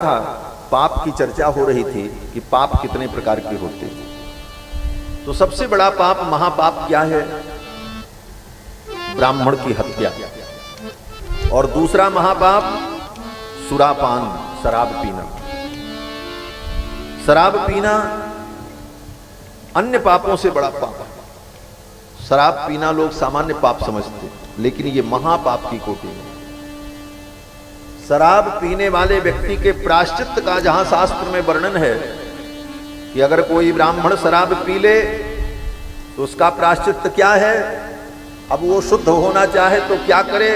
था, पाप की चर्चा हो रही थी कि पाप कितने प्रकार के होते हैं। तो सबसे बड़ा पाप, महापाप क्या है? ब्राह्मण की हत्या। और दूसरा महापाप सुरापान, शराब पीना। शराब पीना अन्य पापों से बड़ा पाप है। शराब पीना लोग सामान्य पाप समझते हैं, लेकिन ये महापाप की कोटि है। शराब पीने वाले व्यक्ति के प्रायश्चित का जहां शास्त्र में वर्णन है कि अगर कोई ब्राह्मण शराब पी ले तो उसका प्रायश्चित क्या है, अब वो शुद्ध होना चाहे तो क्या करे?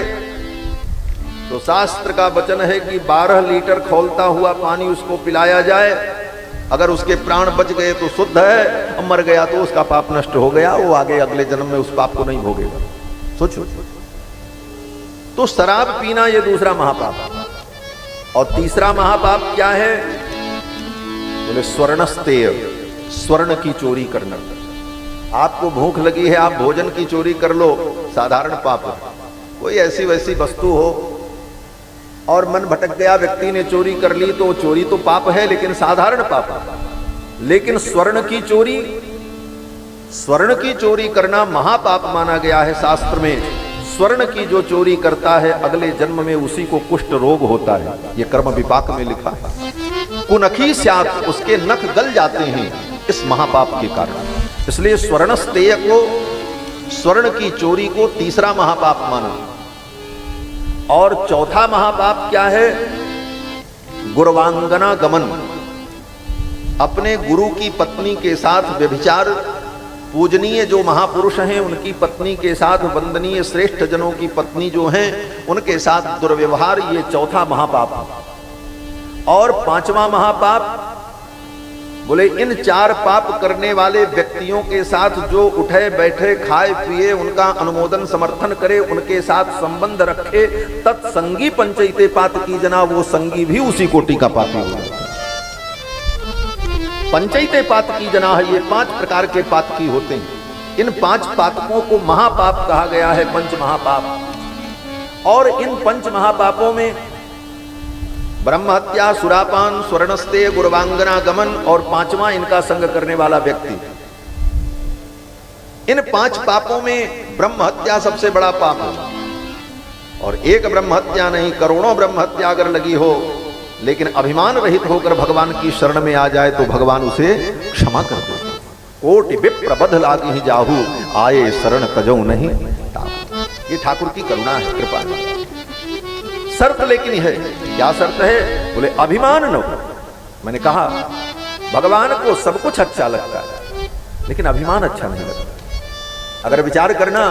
तो शास्त्र का वचन है कि 12 लीटर खौलता हुआ पानी उसको पिलाया जाए। अगर उसके प्राण बच गए तो शुद्ध है, अब मर गया तो उसका पाप नष्ट हो गया, वो आगे अगले जन्म में उस पाप को नहीं भोगेगा। सोचो। तो शराब पीना ये दूसरा महापाप। और तीसरा महापाप क्या है? बोले स्वर्णस्तेय, स्वर्ण की चोरी करना। आपको भूख लगी है, आप भोजन की चोरी कर लो, साधारण पाप है। कोई ऐसी वैसी वस्तु हो और मन भटक गया, व्यक्ति ने चोरी कर ली, तो चोरी तो पाप है, लेकिन साधारण पाप है। लेकिन स्वर्ण की चोरी करना महापाप माना गया है शास्त्र में। स्वर्ण की जो चोरी करता है अगले जन्म में उसी को कुष्ठ रोग होता है, ये कर्म विपाक में लिखा है। कुनखी स्यात्, उसके नख गल जाते हैं इस महापाप के कारण। इसलिए स्वर्णस्तेय को, स्वर्ण की चोरी को तीसरा महापाप माना। और चौथा महापाप क्या है? गुरवांगना गमन, अपने गुरु की पत्नी के साथ व्यभिचार। पूजनीय जो महापुरुष हैं उनकी पत्नी के साथ, वंदनीय श्रेष्ठ जनों की पत्नी जो हैं उनके साथ दुर्व्यवहार, ये चौथा महापाप। और पांचवा महापाप, बोले इन 4 पाप करने वाले व्यक्तियों के साथ जो उठे बैठे खाए पिए उनका अनुमोदन समर्थन करे, उनके साथ संबंध रखे, तत्संगी पंचैते पात की जना, वो संगी भी उसी कोटि का पापी हो जाता है। पंचैते पात की जना है, ये 5 प्रकार के पातकी होते हैं। इन 5 पातकों को महापाप कहा गया है, पंच महापाप। और इन पंच महापापों में ब्रह्म हत्या, सुरापान, स्वर्णस्तेय, गुरवांगना गमन और 5वां इनका संग करने वाला व्यक्ति। इन 5 पापों में ब्रह्म हत्या सबसे बड़ा पाप है। और एक ब्रह्म हत्या नहीं, करोड़ों ब्रह्म हत्या अगर लगी हो, लेकिन अभिमान रहित होकर भगवान की शरण में आ जाए तो भगवान उसे क्षमा कर दे। कोटि विप्र बध लागी ही जाहू, आए शरण तजौ नहीं ताहू। ये ठाकुर की करुणा है, कृपा है। शर्त लेकिन है, क्या शर्त है? बोले अभिमान न हो। मैंने कहा भगवान को सब कुछ अच्छा लगता है, लेकिन अभिमान अच्छा नहीं लगता। अगर विचार करना